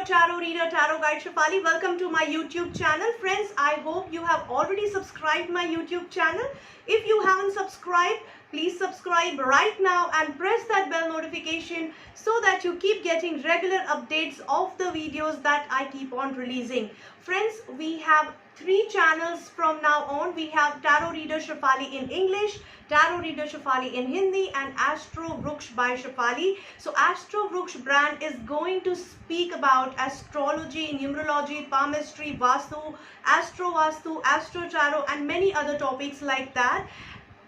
tarot reader, tarot guide Shefali. Welcome to my YouTube channel. Friends, I hope you have already subscribed my YouTube channel. If you haven't subscribed, please subscribe right now and press that bell notification so that you keep getting regular updates of the videos that I keep on releasing. Friends, we have 3 channels from now on. We have Tarot Reader Shefali in English, Tarot Reader Shefali in Hindi, and Astro Vruksh by Shefali. So Astro Vruksh brand is going to speak about astrology, numerology, palmistry, Vastu, Astro Vastu, Astro Tarot, and many other topics like that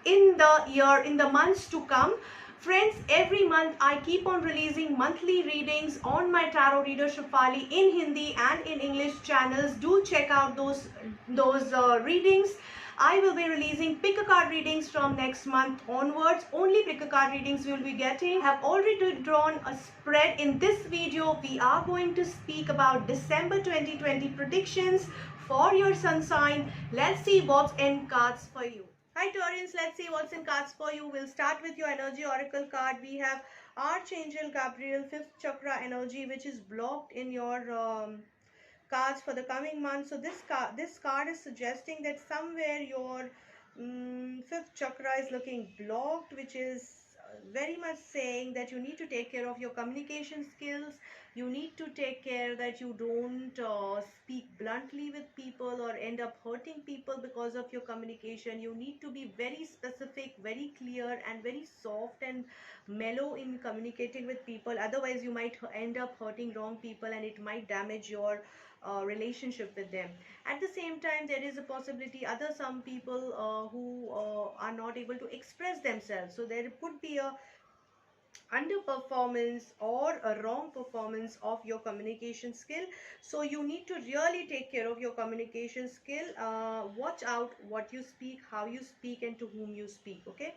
in the months to come. Friends, every month I keep on releasing monthly readings on my Tarot Reader Shefali in Hindi and in English channels. Do check out those readings. I will be releasing pick a card readings from next month onwards. Only pick a card readings we will be getting. I have already drawn a spread. In this video, we are going to speak about December 2020 predictions for your sun sign. Let's see what's in cards for you. Hi Taurians, let's see what's in cards for you. We'll start with your energy oracle card. We have Archangel Gabriel, 5th chakra energy, which is blocked in your cards for the coming month. So this card is suggesting that somewhere your 5th chakra is looking blocked, which is very much saying that you need to take care of your communication skills. You need to take care that you don't speak bluntly with people or end up hurting people because of your communication. You need to be very specific, very clear, and very soft and mellow in communicating with people. Otherwise you might end up hurting wrong people and it might damage your relationship with them. At the same time, there is a possibility some people who are not able to express themselves, so there could be a underperformance or a wrong performance of your communication skill. So you need to really take care of your communication skill. Watch out what you speak, how you speak, and to whom you speak. Okay.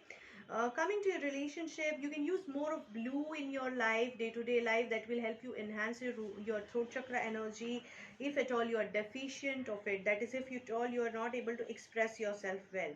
Coming to your relationship, you can use more of blue in your life, day-to-day life. That will help you enhance your throat chakra energy if at all you are deficient of it. That is, if at all you are not able to express yourself well.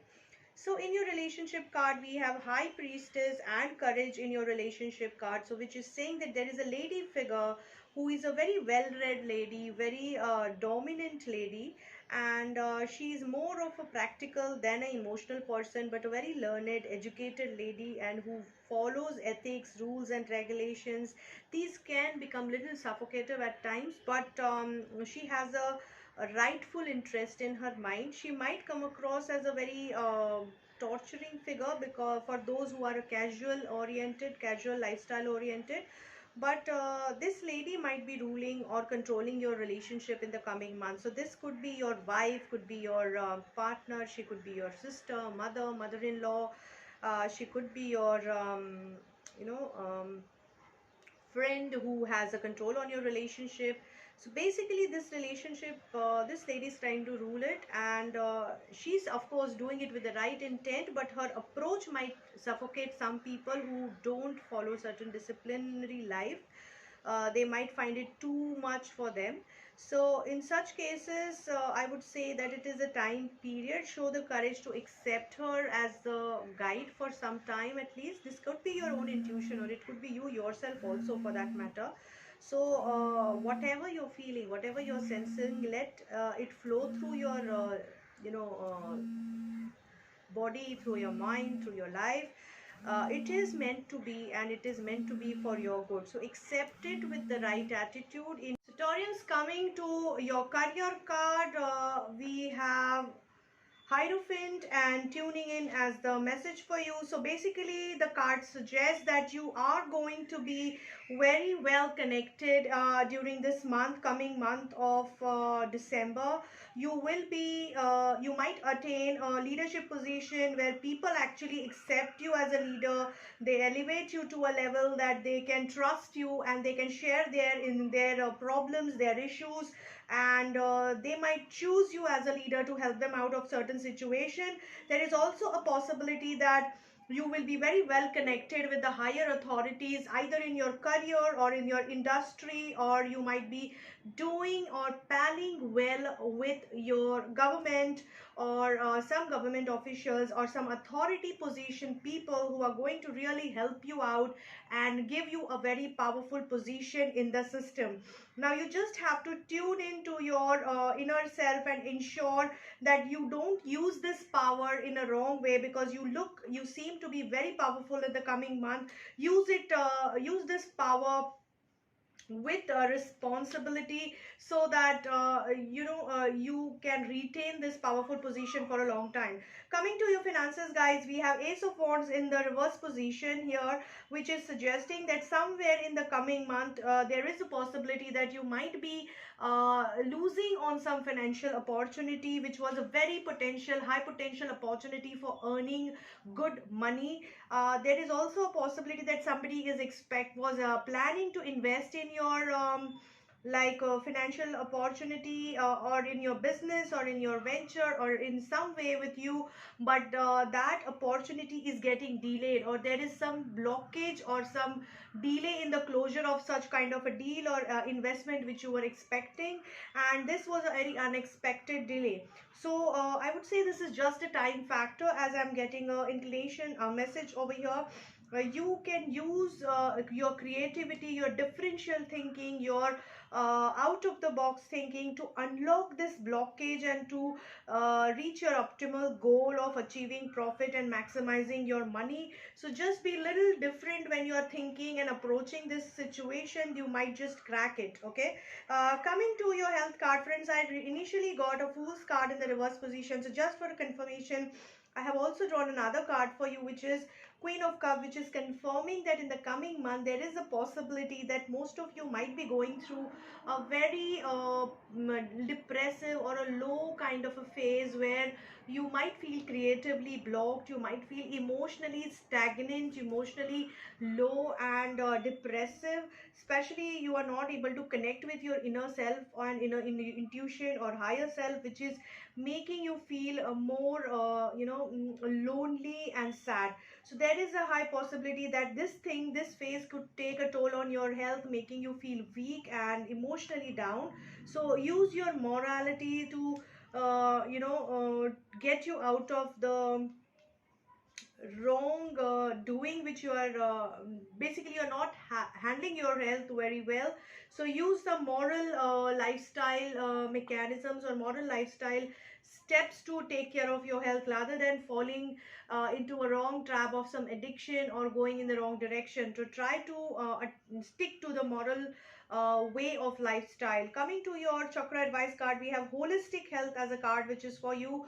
So in your relationship card, we have High Priestess and Courage in your relationship card. So which is saying that there is a lady figure who is a very well-read lady, very dominant lady, and she is more of a practical than an emotional person, but a very learned, educated lady, and who follows ethics, rules, and regulations. These can become little suffocative at times, but she has a rightful interest in her mind. She might come across as a very torturing figure because for those who are a casual lifestyle oriented, but this lady might be ruling or controlling your relationship in the coming months. So this could be your wife, could be your partner, she could be your sister, mother-in-law, she could be your friend who has a control on your relationship. So basically this relationship, this lady is trying to rule it, and she's of course doing it with the right intent, but her approach might suffocate some people who don't follow certain disciplinary life. They might find it too much for them. So in such cases, I would say that it is a time period. Show the courage to accept her as the guide for some time at least. This could be your own intuition, or it could be you yourself also for that matter. So whatever you're feeling, whatever you're sensing, let it flow through your body, through your mind, through your life. It is meant to be, and it is meant to be for your good. So accept it with the right attitude. In Taurians, coming to your career card, we have Hierophant and tuning in as the message for you. So basically the card suggests that you are going to be very well connected during this coming month of December. You might attain a leadership position where people actually accept you as a leader. They elevate you to a level that they can trust you and they can share their problems, their issues, and they might choose you as a leader to help them out of certain situation. There is also a possibility that You will be very well connected with the higher authorities, either in your career or in your industry, or you might be doing or palling well with your government, or some government officials or some authority position people who are going to really help you out and give you a very powerful position in the system. Now you just have to tune into your inner self and ensure that you don't use this power in a wrong way, because you seem to be very powerful in the coming month. Use this power with responsibility, so that you can retain this powerful position for a long time. Coming to your finances, guys, we have Ace of Wands in the reverse position here, which is suggesting that somewhere in the coming month there is a possibility that you might be losing on some financial opportunity, which was a very high potential opportunity for earning good money. There is also a possibility that somebody was planning to invest in your financial opportunity, or in your business or in your venture or in some way with you, but that opportunity is getting delayed, or there is some blockage or some delay in the closure of such kind of a deal or investment which you were expecting, and this was a very unexpected delay. So I would say this is just a time factor, as I'm getting a inclination, a message over here. You can use your creativity, your differential thinking, your out of the box thinking to unlock this blockage and to reach your optimal goal of achieving profit and maximizing your money. So just be a little different when you are thinking and approaching this situation. You might just crack it. Okay. Coming to your health card, friends, I initially got a Fool's card in the reverse position. So just for confirmation, I have also drawn another card for you, which is Queen of Cups, which is confirming that in the coming month there is a possibility that most of you might be going through a very depressive or a low kind of a phase, where you might feel creatively blocked, you might feel emotionally stagnant, emotionally low and depressive. Especially you are not able to connect with your inner self and in intuition or higher self, which is making you feel more lonely and sad. So there is a high possibility that this phase could take a toll on your health, making you feel weak and emotionally down. So use your morality to get you out of the wrong doing, which you are basically you're not handling your health very well. So use the moral lifestyle mechanisms or moral lifestyle steps to take care of your health, rather than falling into a wrong trap of some addiction or going in the wrong direction. To try to stick to the moral way of lifestyle. Coming to your chakra advice card, we have holistic health as a card, which is for you,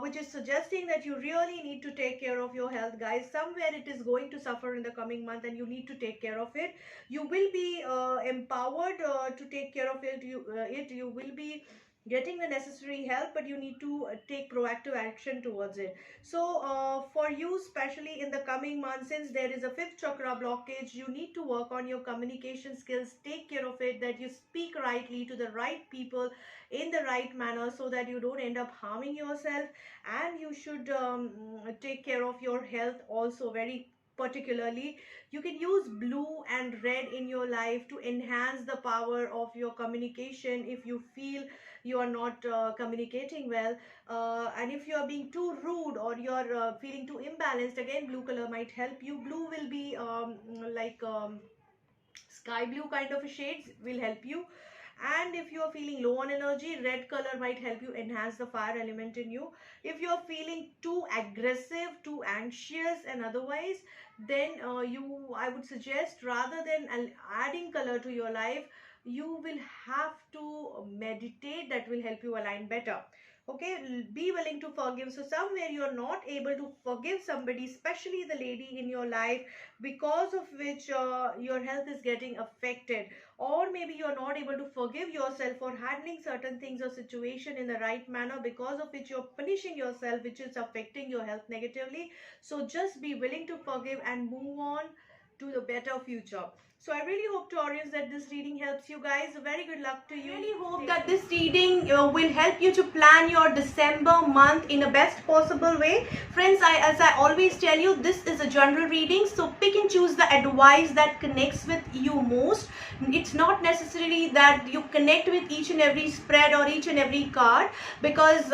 which is suggesting that you really need to take care of your health, guys. Somewhere it is going to suffer in the coming month and you need to take care of it. You will be empowered to take care of it. You will be getting the necessary help, but you need to take proactive action towards it. So for you, especially in the coming months, since there is a fifth chakra blockage, you need to work on your communication skills. Take care of it, that you speak rightly to the right people in the right manner, so that you don't end up harming yourself. And you should take care of your health also very particularly. You can use blue and red in your life to enhance the power of your communication if you feel you are not communicating well, and if you are being too rude or you are feeling too imbalanced, again blue color might help you. Blue will be sky blue kind of a shades will help you. And if you are feeling low on energy, red color might help you enhance the fire element in you. If you are feeling too aggressive, too anxious and otherwise, then I would suggest, rather than adding color to your life, you will have to meditate. That will help you align better. Okay, be willing to forgive. So somewhere you are not able to forgive somebody, especially the lady in your life, because of which your health is getting affected, or maybe you are not able to forgive yourself for handling certain things or situation in the right manner, because of which you're punishing yourself, which is affecting your health negatively. So just be willing to forgive and move on. to the better future. So I really hope, Taurus, that this reading helps you guys. Very good luck to you. I really hope that this reading will help you to plan your December month in a best possible way. Friends, as I always tell you, this is a general reading, so pick and choose the advice that connects with you most. It's not necessarily that you connect with each and every spread or each and every card, because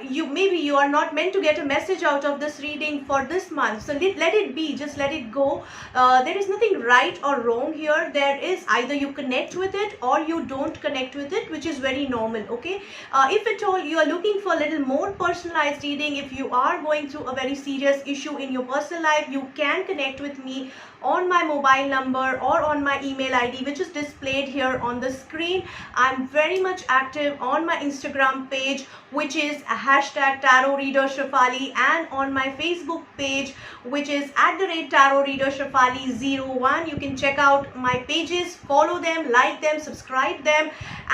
you are not meant to get a message out of this reading for this month. So let it be, just let it go. There is nothing right or wrong here. There is either you connect with it or you don't connect with it, which is very normal. Okay, if at all you are looking for a little more personalized reading, if you are going through a very serious issue in your personal life, you can connect with me on my mobile number or on my email ID, which is displayed here on the screen. I'm very much active on my Instagram page, which is #Tarot Reader Shefali, and on my Facebook page, which is @Tarot Reader Shefali 01. You can check out my pages, follow them, like them, subscribe them,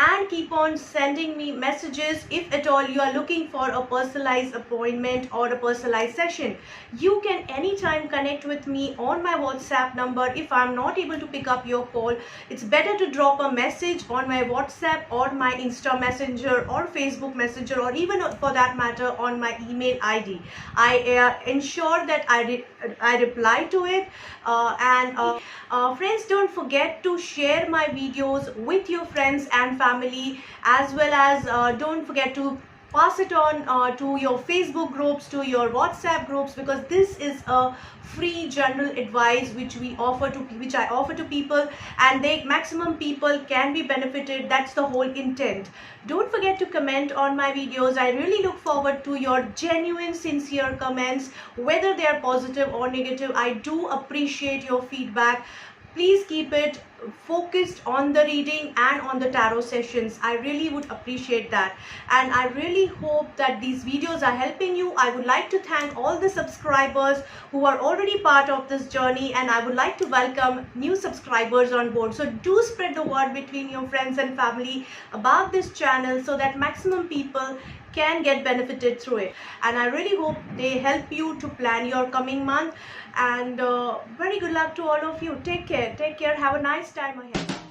and keep on sending me messages if at all you are looking for a personalized appointment or a personalized session. You can anytime connect with me on my WhatsApp number. If I'm not able to pick up your call, it's better to drop a message on my WhatsApp or my Insta Messenger or Facebook Messenger, or even for that matter on my email ID. I ensure that I reply to it. Friends, don't forget to share my videos with your friends and family, as well as don't forget to pass it on to your Facebook groups, to your WhatsApp groups, because this is a free general advice which I offer to people, and maximum people can be benefited. That's the whole intent. Don't forget to comment on my videos. I really look forward to your genuine, sincere comments, whether they are positive or negative. I do appreciate your feedback. Please keep it focused on the reading and on the tarot sessions. I really would appreciate that, and I really hope that these videos are helping you. I would like to thank all the subscribers who are already part of this journey, and I would like to welcome new subscribers on board. So do spread the word between your friends and family about this channel, so that maximum people can get benefited through it. And I really hope they help you to plan your coming month. And very good luck to all of you. Take care. Have a nice time ahead.